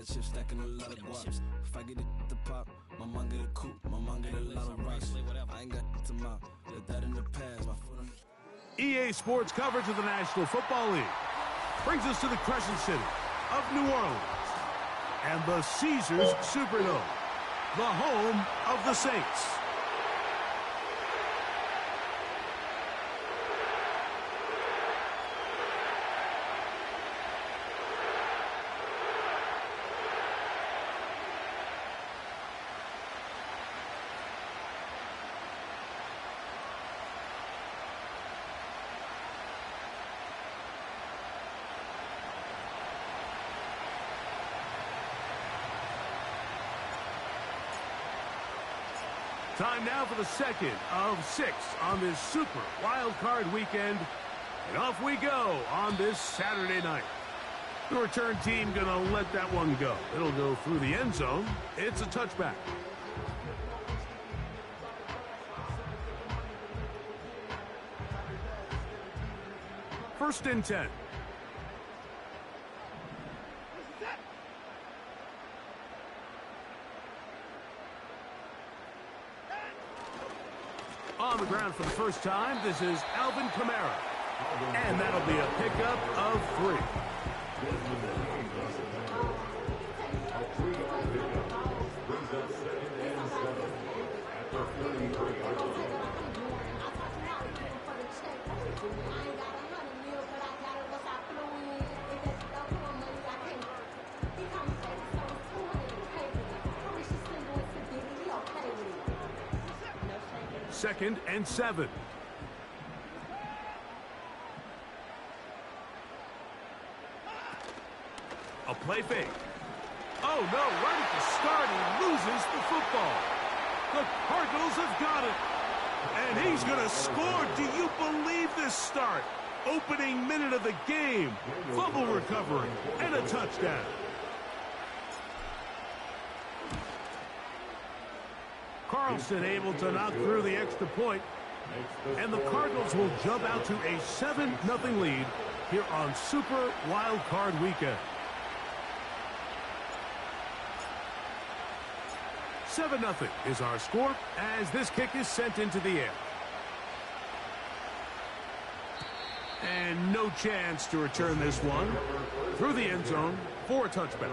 of chips, stacking a lot of guap. If I get it the pop, my mom get a coupe, my mom get a lot of rocks. I ain't got to mouth, let that in the past. My foot on EA Sports coverage of the National Football League brings us to the Crescent City of New Orleans and the Caesars Superdome, the home of the Saints. Time now for the second of 6 on this Super Wild Card weekend. And off we go on this Saturday night. The return team going to let that one go. It'll go through the end zone. It's a touchback. First and 10. On the ground for the first time, this is Alvin Kamara. And that'll be a pickup of 3. Second and 7. A play fake. Oh, no, right at the start, he loses the football. The Cardinals have got it. And he's going to score. Do you believe this start? Opening minute of the game. Fumble recovery and a touchdown. Carlson able to knock through the extra point. And the Cardinals will jump out to a 7-0 lead here on Super Wild Card Weekend. 7-0 is our score as this kick is sent into the air. And no chance to return this one through the end zone for a touchback.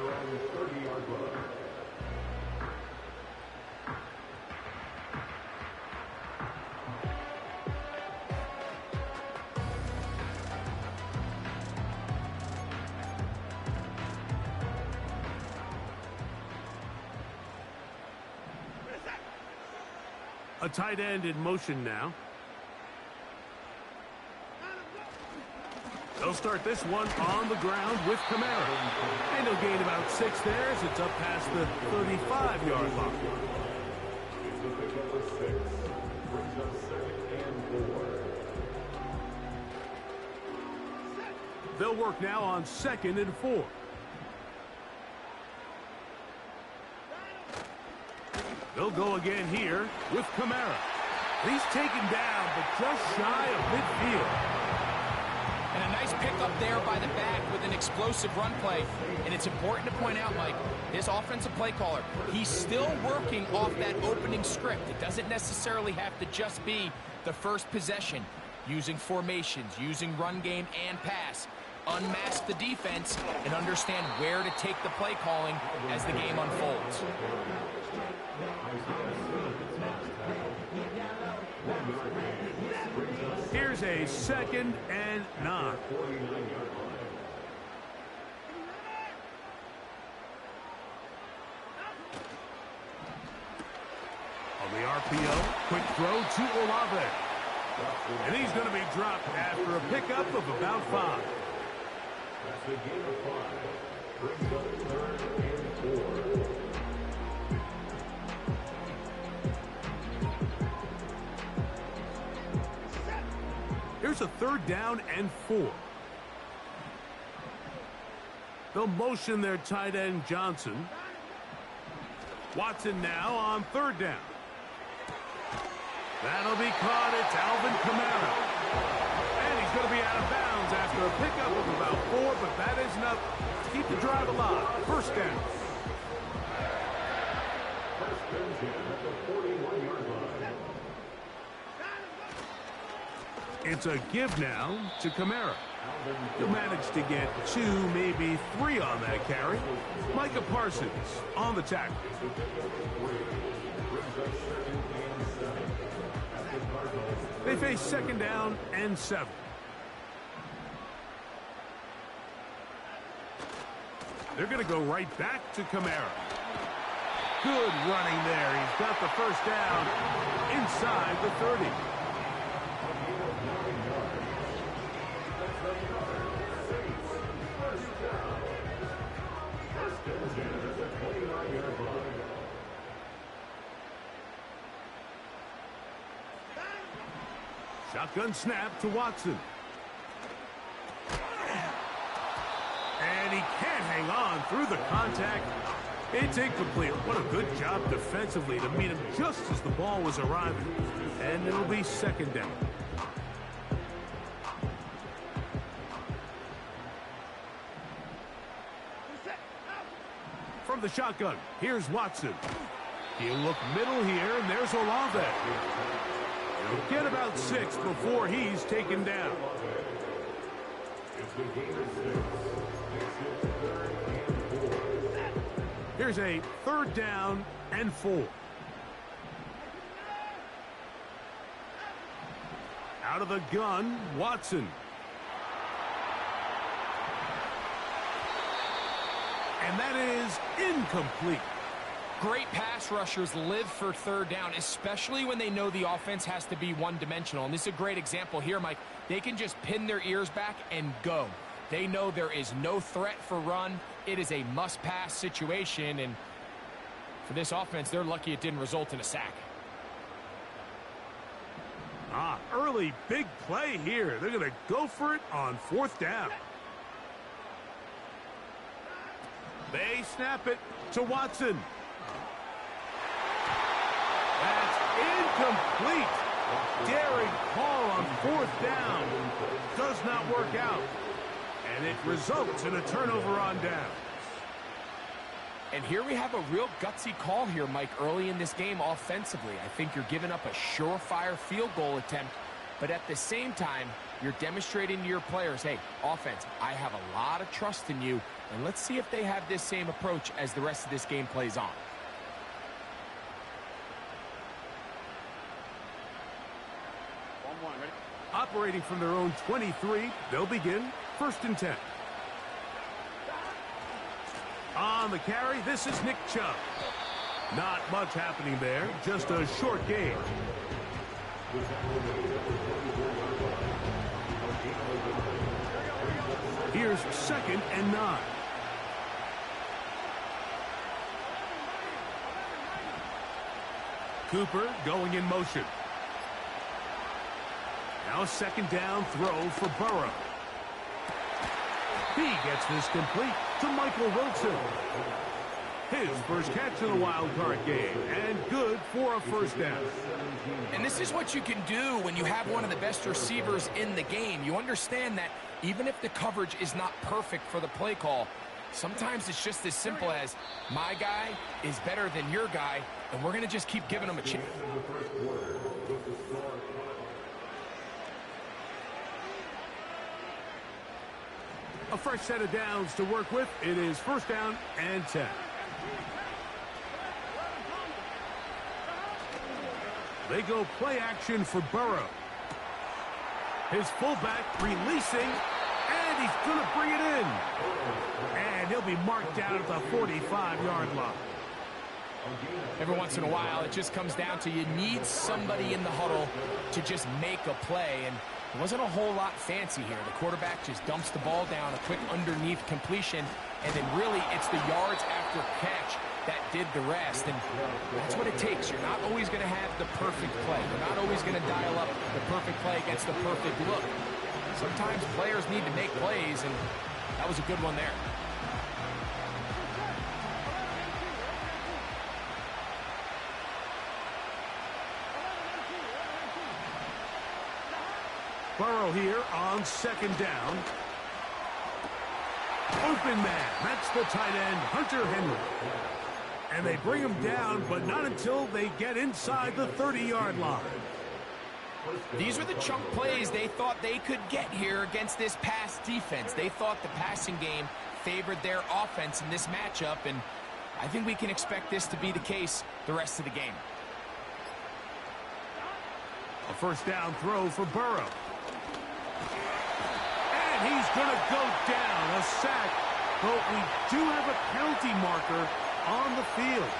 A tight end in motion now. They'll start this one on the ground with Kamara. And he'll gain about 6 there as it's up past the 35-yard line. They'll work now on 2nd and 4. They'll go again here with Kamara. He's taken down, but just shy of midfield. And a nice pickup there by the back with an explosive run play. And it's important to point out, Mike, this offensive play caller, he's still working off that opening script. It doesn't necessarily have to just be the first possession. Using formations, using run game and pass. Unmask the defense and understand where to take the play calling as the game unfolds. Here's a 2nd and 9. On the RPO, quick throw to Olave. And he's going to be dropped after a pickup of about 5. That's the game of 5. Brings up 3rd and 4. Here's a 3rd down and 4. They'll motion their tight end Johnson. Watson now on 3rd down. That'll be caught. It's Alvin Kamara. And he's going to be out of bounds after a pickup of about 4, but that is enough to keep the drive alive. 1st down. It's a give now to Kamara. He'll manage to get 2, maybe 3 on that carry. Micah Parsons on the tackle. They face 2nd down and 7. They're going to go right back to Kamara. Good running there. He's got the 1st down inside the 30. Shotgun snap to Watson. And he can't hang on through the contact. It's incomplete. What a good job defensively to meet him just as the ball was arriving. And it'll be 2nd down. From the shotgun, here's Watson. He'll look middle here, and there's Olave. He'll get about 6 before he's taken down. Here's a 3rd down and 4. Out of the gun, Watson. And that is incomplete. Great pass rushers live for 3rd down, especially when they know the offense has to be one-dimensional. And this is a great example here, Mike. They can just pin their ears back and go. They know there is no threat for run. It is a must-pass situation, and for this offense, they're lucky it didn't result in a sack. Early big play here. They're going to go for it on 4th down. They snap it to Watson. That's incomplete. Daring call on 4th down. Does not work out. And it results in a turnover on down. And here we have a real gutsy call here, Mike, early in this game offensively. I think you're giving up a surefire field goal attempt, but at the same time, you're demonstrating to your players, hey, offense, I have a lot of trust in you, and let's see if they have this same approach as the rest of this game plays on. Operating from their own 23, they'll begin 1st and 10. On the carry, this is Nick Chubb. Not much happening there, just a short game. Here's 2nd and 9. Cooper going in motion. Now 2nd down throw for Burrow. He gets this complete to Michael Wilson. His first catch of the wild card game, and good for a 1st down. And this is what you can do when you have one of the best receivers in the game. You understand that even if the coverage is not perfect for the play call, sometimes it's just as simple as my guy is better than your guy, and we're going to just keep giving him a chance. A fresh set of downs to work with. It is 1st down and 10. They go play action for Burrow. His fullback releasing, and he's going to bring it in. And he'll be marked down at the 45-yard line. Every once in a while, it just comes down to you need somebody in the huddle to just make a play, and it wasn't a whole lot fancy here. The quarterback just dumps the ball down, a quick underneath completion, and then really it's the yards after catch that did the rest, and that's what it takes. You're not always going to have the perfect play. You're not always going to dial up the perfect play against the perfect look. Sometimes players need to make plays, and that was a good one there. Burrow here on 2nd down. Open man. That's the tight end, Hunter Henry. And they bring him down, but not until they get inside the 30-yard line. These were the chunk plays they thought they could get here against this pass defense. They thought the passing game favored their offense in this matchup, and I think we can expect this to be the case the rest of the game. A first down throw for Burrow. And he's going to go down, a sack. But we do have a penalty marker on the field.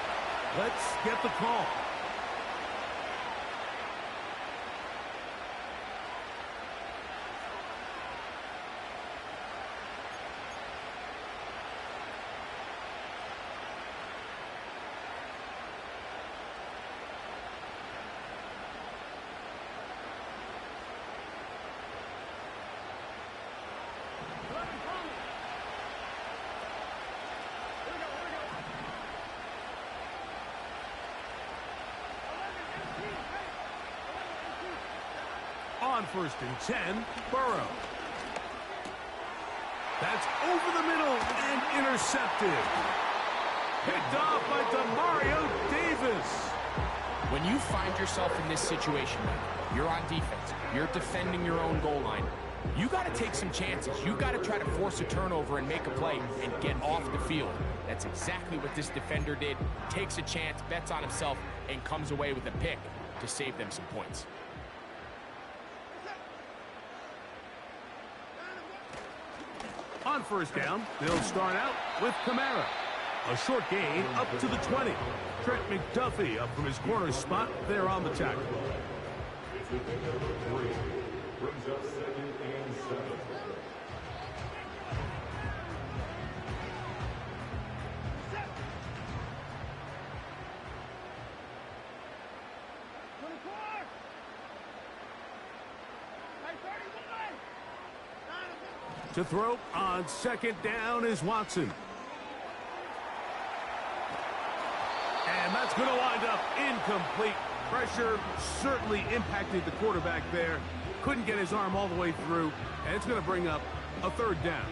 Let's get the call. On 1st and 10, Burrow. That's over the middle and intercepted. Picked off by Demario Davis. When you find yourself in this situation, you're on defense, you're defending your own goal line, you got to take some chances. You got to try to force a turnover and make a play and get off the field. That's exactly what this defender did. Takes a chance, bets on himself, and comes away with a pick to save them some points. On 1st down, they'll start out with Kamara. A short gain up to the 20. Trent McDuffie up from his corner spot there on the tackle. Brings up 2nd and 7. To throw on 2nd down is Watson. And that's going to wind up incomplete. Pressure certainly impacted the quarterback there. Couldn't get his arm all the way through. And it's going to bring up a 3rd down.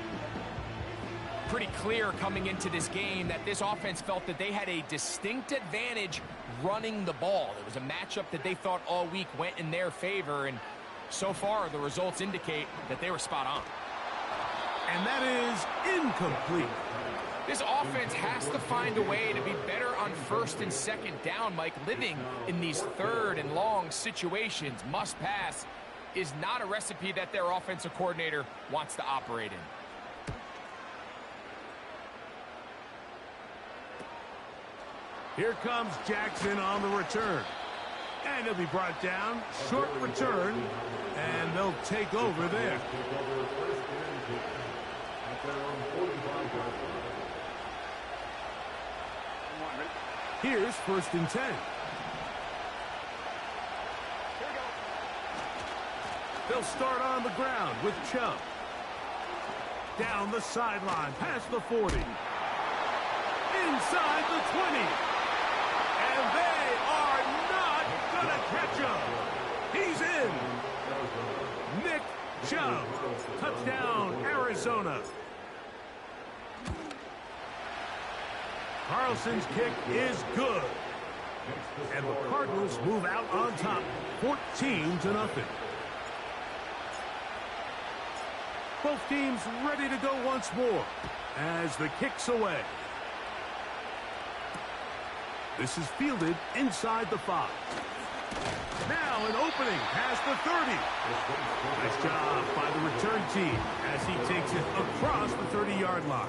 Pretty clear coming into this game that this offense felt that they had a distinct advantage running the ball. It was a matchup that they thought all week went in their favor. And so far, the results indicate that they were spot on. And that is incomplete. This offense has to find a way to be better on 1st and 2nd down, Mike. Living in these 3rd and long situations, must pass, is not a recipe that their offensive coordinator wants to operate in. Here comes Jackson on the return. And he'll be brought down. Short return. And they'll take over there. Here's 1st and 10. They'll start on the ground with Chubb. Down the sideline, past the 40. Inside the 20. And they are not going to catch him. He's in. Nick Chubb. Touchdown, Arizona. Carlson's kick is good. And the Cardinals move out on top, 14-0. Both teams ready to go once more as the kick's away. This is fielded inside the 5. Now an opening past the 30. Nice job by the return team as he takes it across the 30-yard line.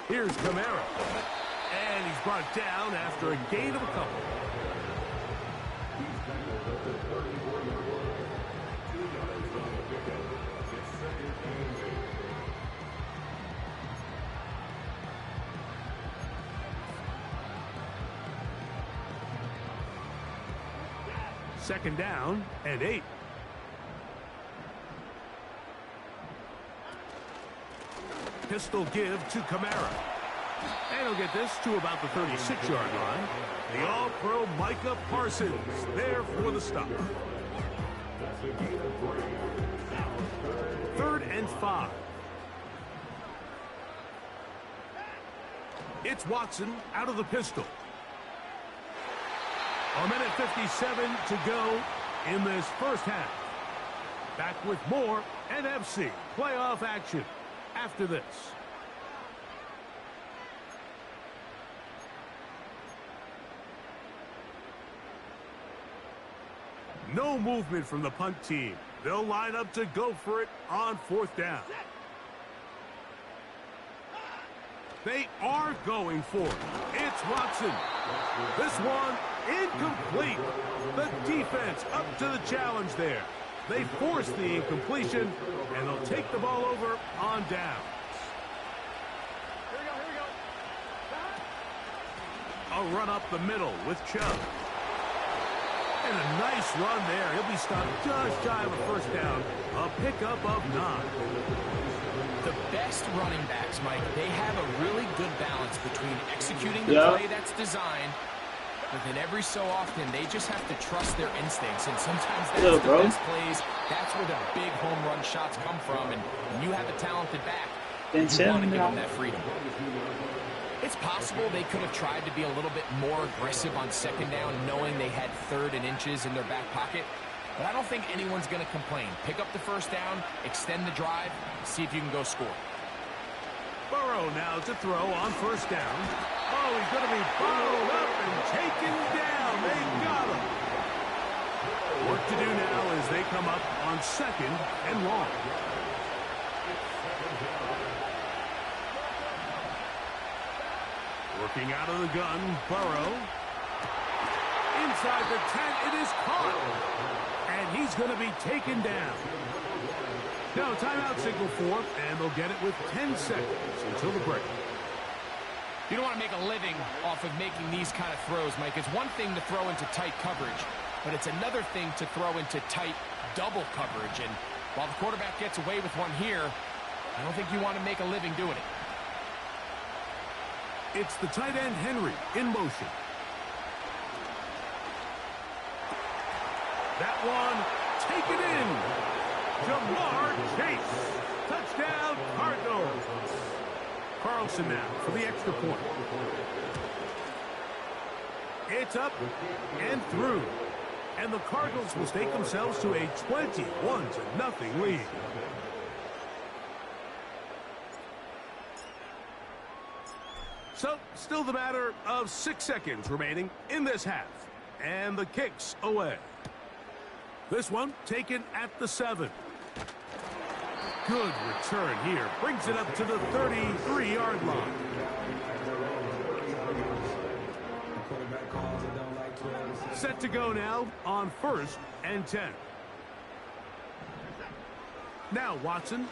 Here's Kamara. And he's brought down after a gain of a couple. Second down and 8. Pistol give to Kamara. And he'll get this to about the 36-yard line. The all-pro Micah Parsons there for the stop. Third and 5. It's Watson out of the pistol. A minute 57 to go in this first half. Back with more NFC playoff action after this. No movement from the punt team. They'll line up to go for it on 4th down. They are going for it. It's Watson. This one incomplete. The defense up to the challenge there. They force the incompletion, and they'll take the ball over on down. A run up the middle with Chubb. And a nice run there. He'll be stopped just shy of a first down. A pickup of 9. The best running backs, Mike, they have a really good balance between executing the play that's designed, but then every so often they just have to trust their instincts, and sometimes that's the best plays. That's where the big home run shots come from, and when you have a talented back, you want to give them that freedom. It's possible they could have tried to be a little bit more aggressive on 2nd down, knowing they had 3rd and inches in their back pocket. But I don't think anyone's going to complain. Pick up the first down, extend the drive, see if you can go score. Burrow now to throw on 1st down. Oh, he's going to be followed up and taken down. They got him. Work to do now as they come up on 2nd and long. Working out of the gun, Burrow. Inside the 10, it is caught. And he's going to be taken down. Now, timeout signal for, and they'll get it with 10 seconds until the break. You don't want to make a living off of making these kind of throws, Mike. It's one thing to throw into tight coverage, but it's another thing to throw into tight double coverage. And while the quarterback gets away with one here, I don't think you want to make a living doing it. It's the tight end, Henry, in motion. That one, taken in. Jamar Chase. Touchdown, Cardinals. Carlson now for the extra point. It's up and through. And the Cardinals will stake themselves to a 21-0 lead. So, still the matter of 6 seconds remaining in this half. And the kick's away. This one taken at the 7. Good return here. Brings it up to the 33-yard line. Set to go now on 1st and 10. Now Watson.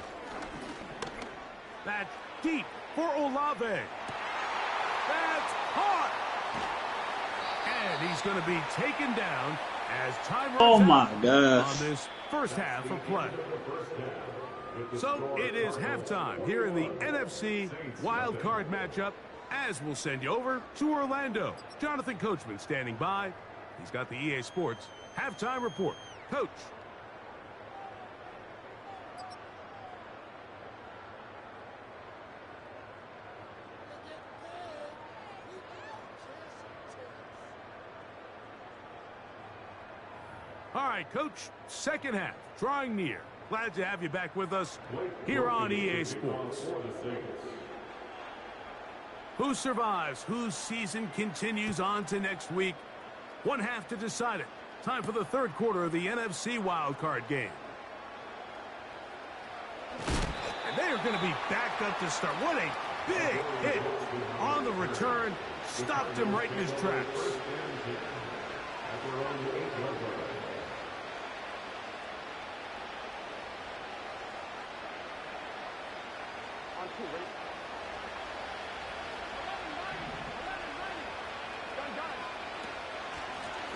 That's deep for Olave. That's caught. And he's going to be taken down as time runs out on this first half of play. So it is halftime here in the NFC Wild Card matchup, as we'll send you over to Orlando. Jonathan Coachman standing by. He's got the EA Sports halftime report. Coach. All right, Coach, second half, drawing near. Glad to have you back with us here on EA Sports. Who survives? Whose season continues on to next week? One half to decide it. Time for the third quarter of the NFC wildcard game. And they are going to be backed up to start. What a big hit on the return. Stopped him right in his tracks.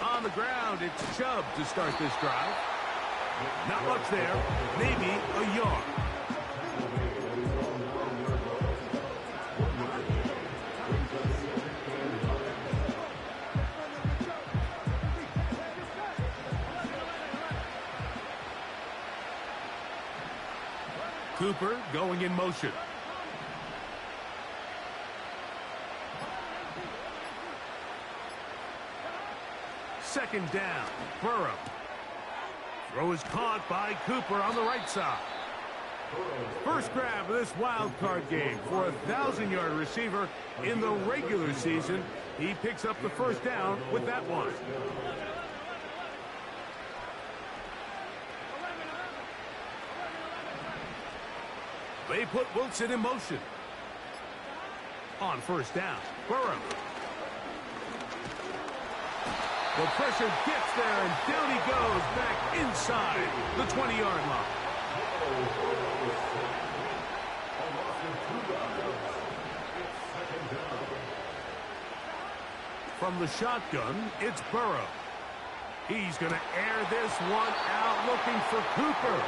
On the ground, it's Chubb to start this drive. Not much there, maybe a yard. Cooper going in motion. Second down, Burrow. Throw is caught by Cooper on the right side. First grab of this wild card game for a 1,000-yard receiver in the regular season. He picks up the first down with that one. They put Wilson in motion. On first down, Burrow. The pressure gets there, and down he goes back inside the 20-yard line. From the shotgun, it's Burrow. He's going to air this one out, looking for Cooper.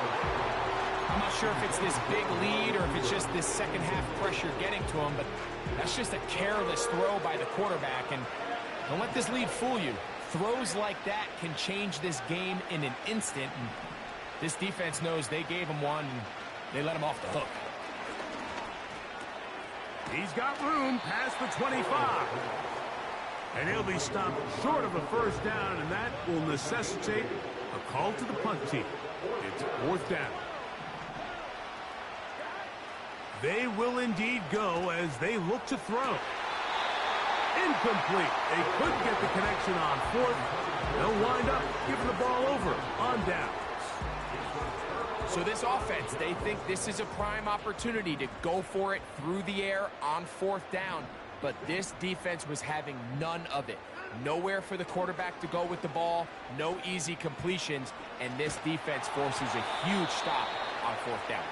I'm not sure if it's this big lead or if it's just this second half pressure getting to him, but that's just a careless throw by the quarterback. And don't let this lead fool you. Throws like that can change this game in an instant. And this defense knows they gave him one, and they let him off the hook. He's got room past the 25. And he'll be stopped short of a first down, and that will necessitate a call to the punt team. It's fourth down. They will indeed go as they look to throw. Incomplete. They couldn't get the connection on fourth. They'll wind up giving the ball over on downs. So this offense, they think this is a prime opportunity to go for it through the air on fourth down. But this defense was having none of it. Nowhere for the quarterback to go with the ball, no easy completions, and this defense forces a huge stop on fourth down.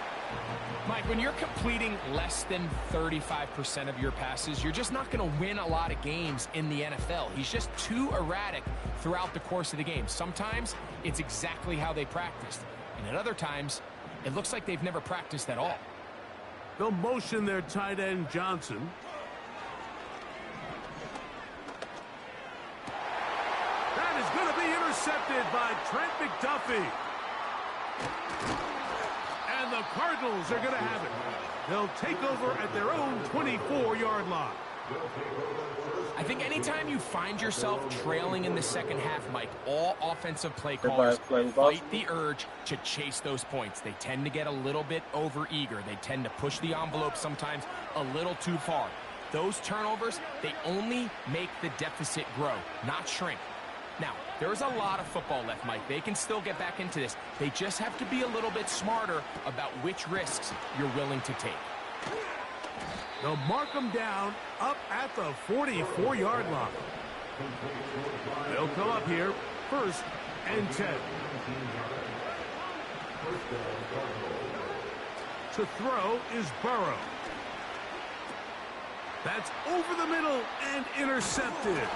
Mike, when you're completing less than 35% of your passes, you're just not going to win a lot of games in the NFL. He's just too erratic throughout the course of the game. Sometimes it's exactly how they practiced, and at other times, it looks like they've never practiced at all. They'll motion their tight end, Johnson. That is going to be intercepted by Trent McDuffie. And the Cardinals are going to have it. They'll take over at their own 24-yard line. I think anytime you find yourself trailing in the second half, Mike, all offensive play callers fight the urge to chase those points. They tend to get a little bit overeager. They tend to push the envelope sometimes a little too far. Those turnovers, they only make the deficit grow, not shrink. Now, there's a lot of football left, Mike. They can still get back into this. They just have to be a little bit smarter about which risks you're willing to take. They'll mark them down up at the 44-yard line. They'll come up here, 1st and 10. To throw is Burrow. That's over the middle and intercepted.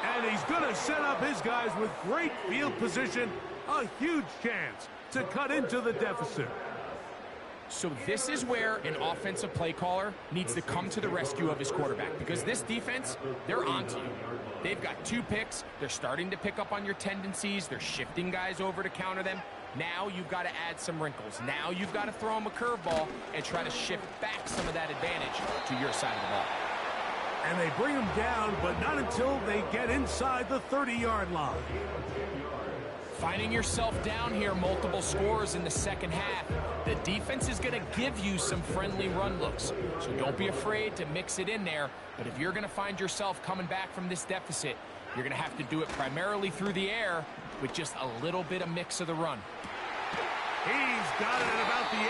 And he's going to set up his guys with great field position. A huge chance to cut into the deficit. So this is where an offensive play caller needs to come to the rescue of his quarterback, because this defense, they're onto you. They've got 2 picks. They're starting to pick up on your tendencies. They're shifting guys over to counter them. Now you've got to add some wrinkles. Now you've got to throw them a curveball and try to shift back some of that advantage to your side of the ball. And they bring them down, but not until they get inside the 30-yard line. Finding yourself down here, multiple scores in the second half. The defense is going to give you some friendly run looks, so don't be afraid to mix it in there. But if you're going to find yourself coming back from this deficit, you're going to have to do it primarily through the air with just a little bit of mix of the run. He's got it at about the 8.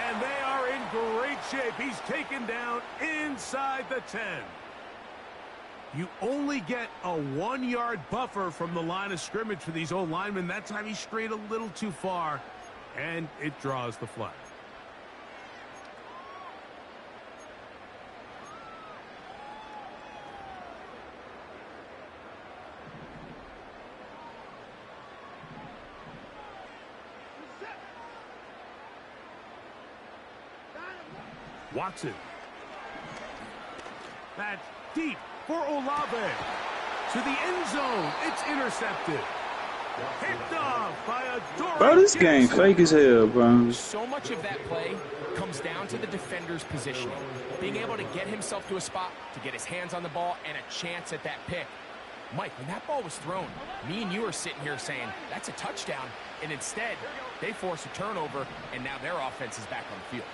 And they are in great shape. He's taken down inside the 10. You only get a 1-yard buffer from the line of scrimmage for these old linemen. That time he strayed a little too far, and it draws the flag. Watson. That's deep for Olave. To the end zone. It's intercepted. Picked off by a Bro, this game fake as hell, bro. So much of that play comes down to the defender's positioning. Being able to get himself to a spot, to get his hands on the ball, and a chance at that pick. Mike, when that ball was thrown, me and you are sitting here saying, that's a touchdown. And instead, they force a turnover, and now their offense is back on the field.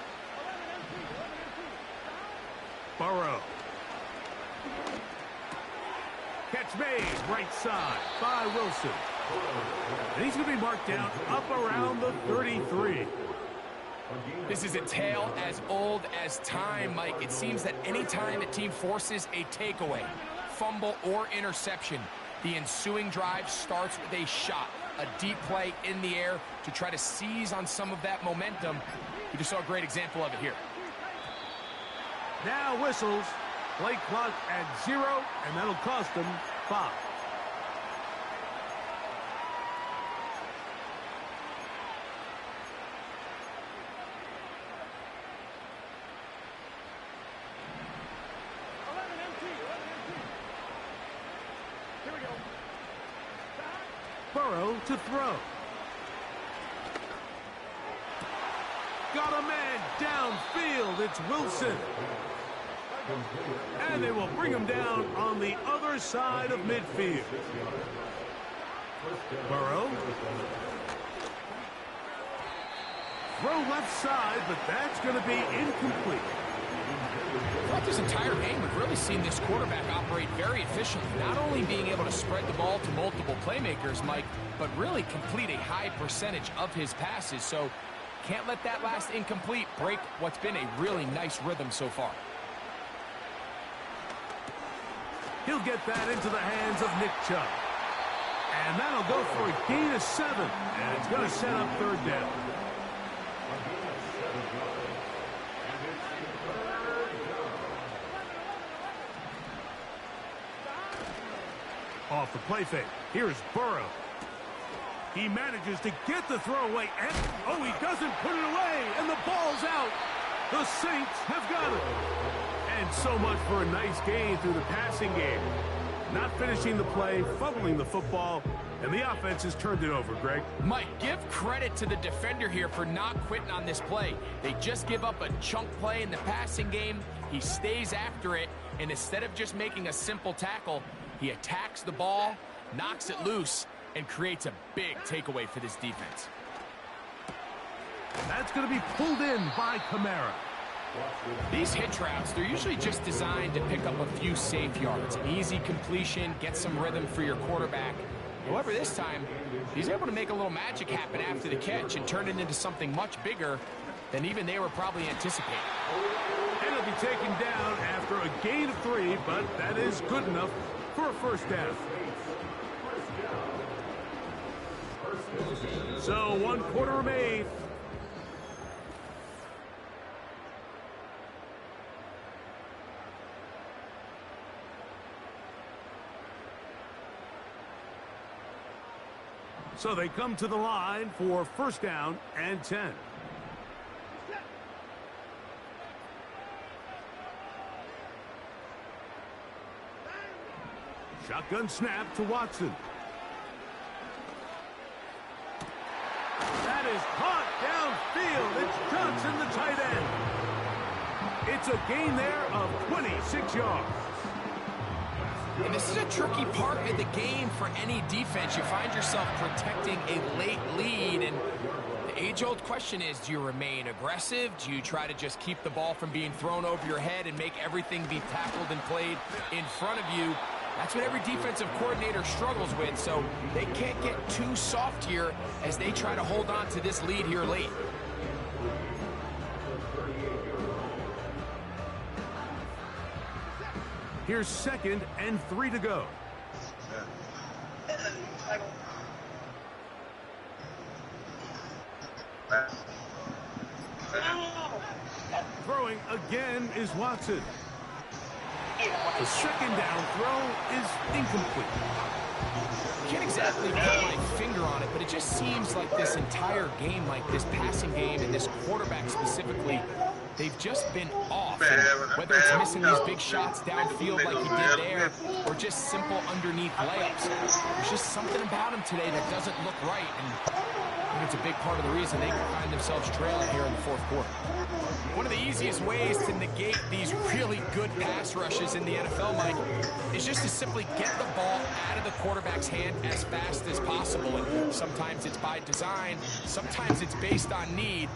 Burrow. Catch made, right side by Wilson. And he's going to be marked down up around the 33. This is a tale as old as time, Mike. It seems that any time a team forces a takeaway, fumble, or interception, the ensuing drive starts with a shot, a deep play in the air to try to seize on some of that momentum. We just saw a great example of it here. Now whistles. Play clock at 0, and that'll cost them 5. Burrow to throw. Got a man downfield. It's Wilson. And they will bring him down on the other side of midfield. Burrow. Throw left side, but that's going to be incomplete. Throughout this entire game, we've really seen this quarterback operate very efficiently, not only being able to spread the ball to multiple playmakers, Mike, but really complete a high percentage of his passes. So can't let that last incomplete break what's been a really nice rhythm so far. He'll get that into the hands of Nick Chubb. And that'll go for a gain of 7. And it's going to set up 3rd down. Off the play fake. Here's Burrow. He manages to get the throw away. And, oh, he doesn't put it away. And the ball's out. The Saints have got it. And so much for a nice gain through the passing game. Not finishing the play, fumbling the football, and the offense has turned it over, Greg. Mike, give credit to the defender here for not quitting on this play. They just give up a chunk play in the passing game. He stays after it, and instead of just making a simple tackle, he attacks the ball, knocks it loose, and creates a big takeaway for this defense. That's going to be pulled in by Kamara. These hitch routes, they're usually just designed to pick up a few safe yards. An easy completion, get some rhythm for your quarterback. However, this time, he's able to make a little magic happen after the catch and turn it into something much bigger than even they were probably anticipating. And he'll be taken down after a gain of 3, but that is good enough for a 1st down. So 1 quarter remains. So they come to the line for 1st down and 10. Shotgun snap to Watson. That is caught downfield. It's Johnson, the tight end. It's a gain there of 26 yards. And this is a tricky part of the game for any defense. You find yourself protecting a late lead, and the age-old question is, do you remain aggressive? Do you try to just keep the ball from being thrown over your head and make everything be tackled and played in front of you? That's what every defensive coordinator struggles with, so they can't get too soft here as they try to hold on to this lead here late. Here's 2nd and 3 to go. Throwing again is Watson. The 2nd down throw is incomplete. Can't exactly put my finger on it, but it just seems like this entire game, like this passing game and this quarterback specifically, they've just been off. And whether it's missing these big shots downfield like he did there, or just simple underneath layups, there's just something about him today that doesn't look right. And I think it's a big part of the reason they find themselves trailing here in the fourth quarter. One of the easiest ways to negate these really good pass rushes in the NFL, Mike, is just to simply get the ball out of the quarterback's hand as fast as possible. And sometimes it's by design, sometimes it's based on need.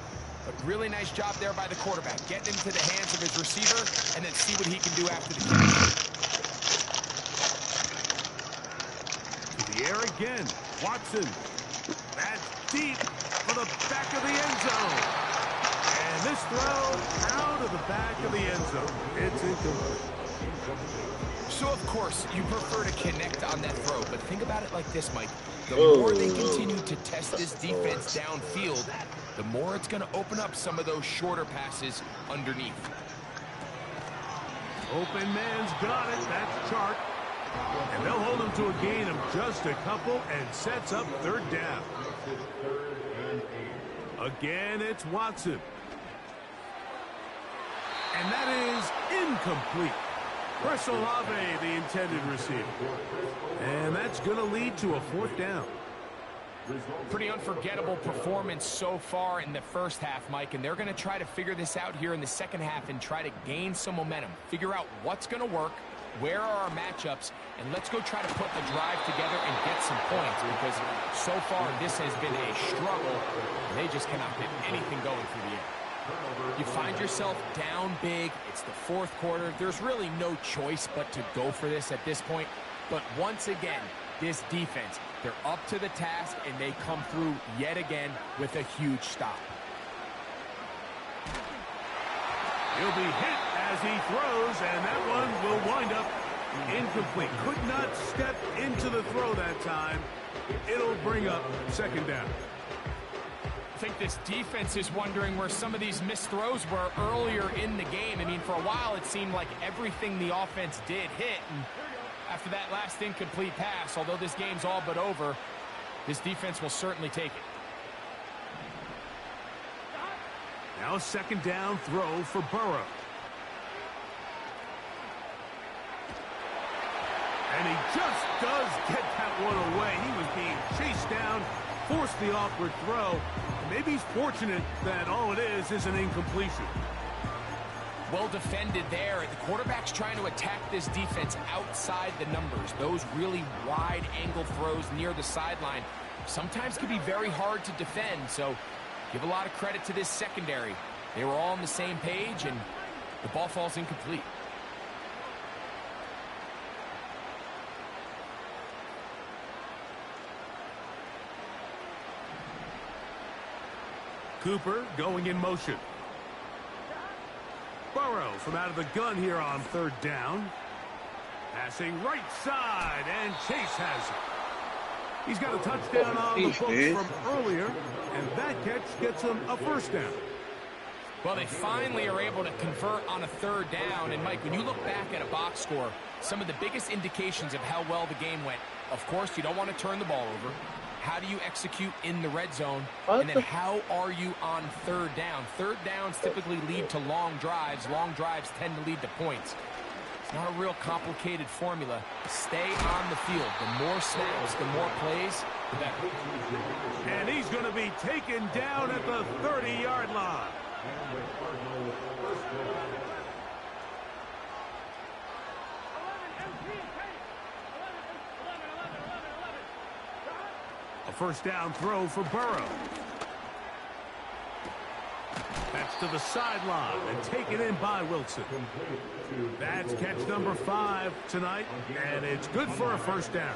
But really nice job there by the quarterback. Get into the hands of his receiver and then see what he can do after the catch. To the air again. Watson. That's deep for the back of the end zone. And this throw out of the back of the end zone. It's incomplete. So, of course, you prefer to connect on that throw, but think about it like this, Mike. The more they continue to test this defense downfield, the more it's going to open up some of those shorter passes underneath. Open man's got it. That's Chark. And they'll hold him to a gain of just a couple and sets up third down. Again, it's Watson. And that is incomplete. Chris Olave, the intended receiver. And that's going to lead to a fourth down. Pretty unforgettable performance so far in the first half, Mike, and they're going to try to figure this out here in the second half and try to gain some momentum. Figure out what's going to work, where are our matchups, and let's go try to put the drive together and get some points, because so far this has been a struggle, and they just cannot get anything going through the air. You find yourself down big. It's the fourth quarter. There's really no choice but to go for this at this point. But once again, this defense, they're up to the task, and they come through yet again with a huge stop. He'll be hit as he throws, and that one will wind up incomplete. Could not step into the throw that time. It'll bring up second down. I think this defense is wondering where some of these missed throws were earlier in the game. I mean, for a while it seemed like everything the offense did hit, and after that last incomplete pass, although this game's all but over, this defense will certainly take it. Now a second down throw for Burrow. And he just does get that one away. He was being chased down, forced the awkward throw. Maybe he's fortunate that all it is an incompletion. Well defended there. The quarterback's trying to attack this defense outside the numbers. Those really wide angle throws near the sideline sometimes can be very hard to defend. So give a lot of credit to this secondary. They were all on the same page, and the ball falls incomplete. Cooper going in motion. Burrow from out of the gun here on third down. Passing right side, and Chase has it. He's got a touchdown on the books from earlier, and that catch gets him a first down. Well, they finally are able to convert on a third down. And, Mike, when you look back at a box score, some of the biggest indications of how well the game went, of course, you don't want to turn the ball over. How do you execute in the red zone? And then how are you on third down? Third downs typically lead to long drives. Long drives tend to lead to points. It's not a real complicated formula. Stay on the field. The more snaps, the more plays, the better. And he's going to be taken down at the 30-yard line. A first down throw for Burrow. That's to the sideline and taken in by Wilson. That's catch number 5 tonight, and it's good for a first down.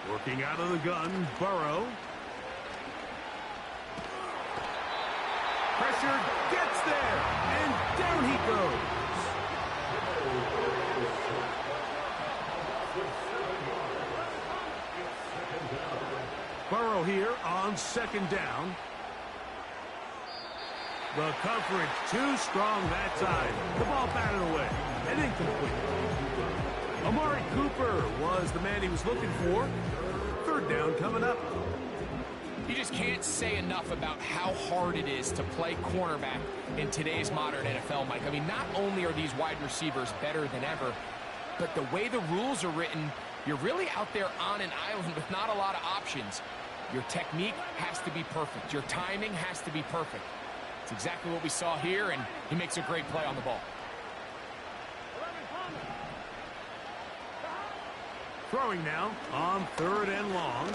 Working out of the gun, Burrow. Pressure gets there, and down he goes. Burrow here on second down. The coverage too strong that time. The ball batted away and incomplete. Amari Cooper was the man he was looking for. Third down coming up. You just can't say enough about how hard it is to play cornerback in today's modern NFL, Mike. I mean, not only are these wide receivers better than ever, but the way the rules are written, you're really out there on an island with not a lot of options. Your technique has to be perfect. Your timing has to be perfect. It's exactly what we saw here, and he makes a great play on the ball. Throwing now on 3rd and long.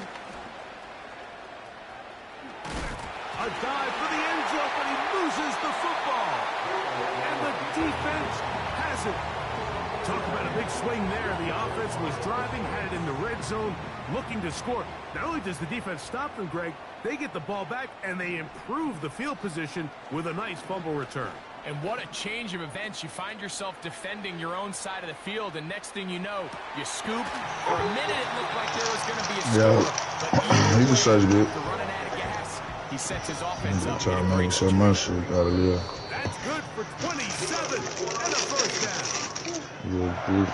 A dive for the end zone, but he loses the football. And the defense has it. Talk about a big swing there. The offense was driving, had it in the red zone, looking to score. Not only does the defense stop them, Greg, they get the ball back, and they improve the field position with a nice fumble return. And what a change of events. You find yourself defending your own side of the field, and next thing you know, you scoop. For a minute, it looked like there was going to be a score. He was such good. After running out of gas, he sets his offense up. Trying to make so much shit out of here. That's good for 27 and a first down. Yeah, dude.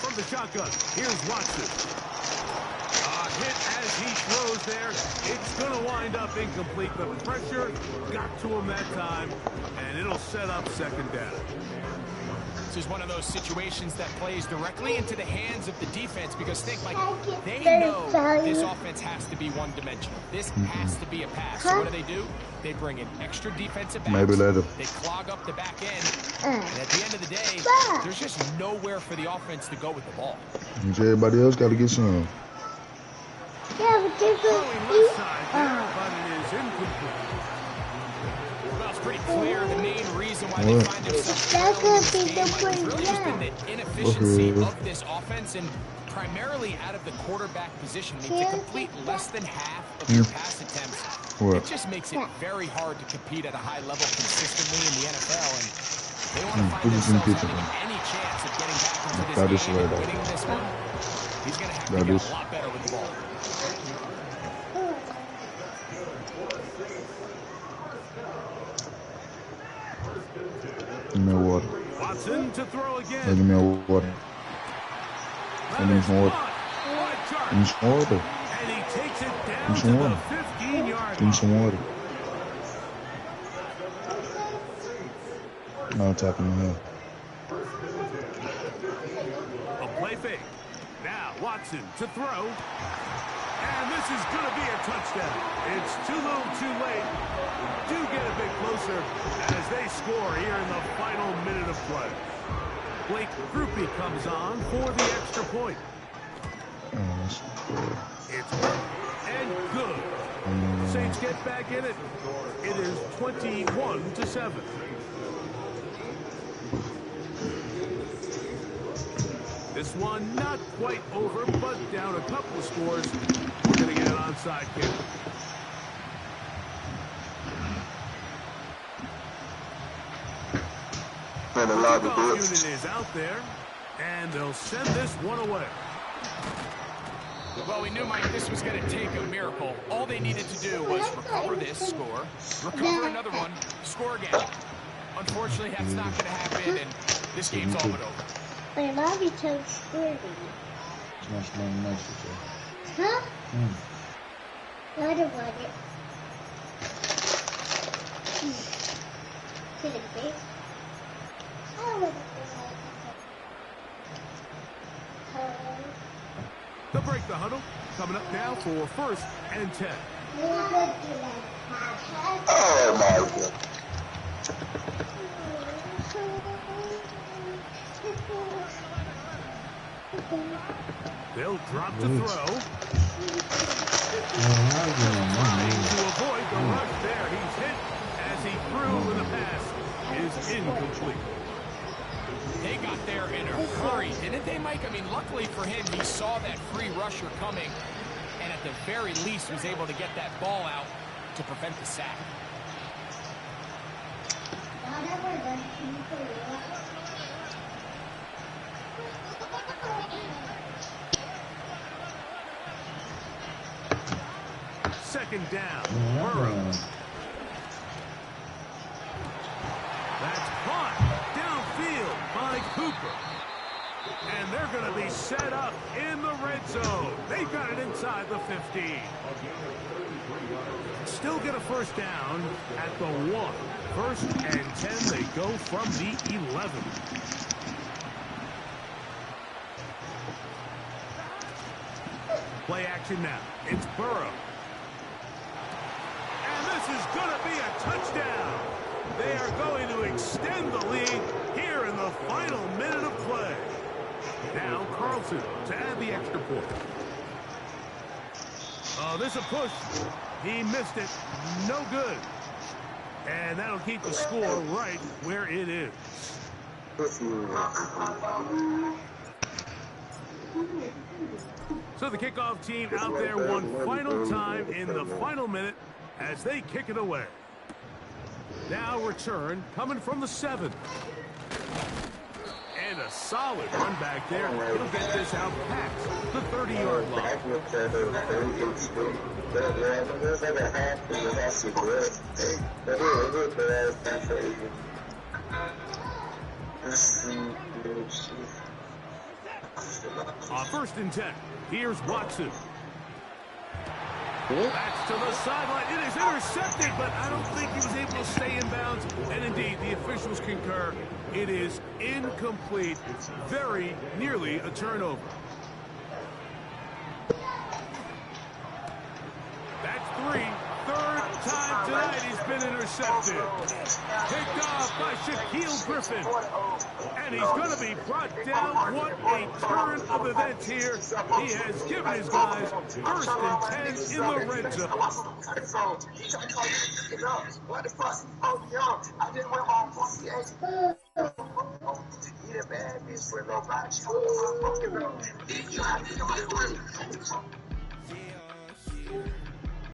From the shotgun, here's Watson. Hit as he throws there. It's going to wind up incomplete. The pressure got to him that time, and it'll set up 2nd down. This is one of those situations that plays directly into the hands of the defense because think, like, they know this offense has to be one-dimensional. This has to be a pass. So what do? They bring in extra defensive backs. Maybe later. They clog up the back end. And at the end of the day, there's just nowhere for the offense to go with the ball. Everybody else got to get some. Throwing left side there, but it is incomplete. Well, it's pretty clear the main reason why they find themselves trailing in this game has really just been the inefficiency of this offense and primarily out of the quarterback position. I mean, to complete less than half of your pass attempts, it just makes it very hard to compete at a high level consistently in the NFL. And they want to find themselves having any chance of getting back into this game and winning this one. He's going to have to get a lot better with the ball. Give me water. Watson to throw again. Give me water. Give me some water. Give me some water. And he takes it down to the 15-yard line. Give me some water. No, I'm tapping my head. A play fake. Now Watson to throw. And this is going to be a touchdown. It's too little too late. Do get a bit closer as they score here in the final minute of play. Blake Groupie comes on for the extra point. It's up and good. Saints get back in it. It is 21-7. This one not quite over, but down a couple of scores. We're going to get an onside kick. And a lot of Kickoff unit is out there, and they'll send this one away. Well, we knew, Mike, this was going to take a miracle. All they needed to do was recover this, score, recover another one, score again. Unfortunately, that's not going to happen, and this game's all but over. My mommy told squirty. Huh? I don't want it. Could it be? I don't want it. They'll break the huddle. Coming up now for 1st and 10. Oh my God. They'll drop to throw. Trying to avoid the rush there. He's hit as he threw with a pass. Is incomplete. They got there in a hurry, didn't they, Mike? I mean, luckily for him, he saw that free rusher coming, and at the very least was able to get that ball out. to prevent the sack. Second down, Burrow. That's caught downfield by Cooper. And they're going to be set up in the red zone. They've got it inside the 15. Still get a first down at the 1. First and 10, they go from the 11. Play action now. It's Burrow. And this is going to be a touchdown. They are going to extend the lead here in the final minute of play. Now Carlson to add the extra point. Oh, this is a push. He missed it. No good. And that'll keep the score right where it is. So the kickoff team out there one final time in the final minute as they kick it away. Now return coming from the 7. And a solid run back there. He'll get this out past the 30-yard line. On first and 10, here's Watson. That's to the sideline. It is intercepted, but I don't think he was able to stay in bounds. And indeed, the officials concur. It is incomplete. Very nearly a turnover. That's 3. Third time tonight he's been intercepted. Picked off by Shaquille Griffin. And he's going to be brought down. What a turn of events here. He has given his guys first and 10 in the red zone.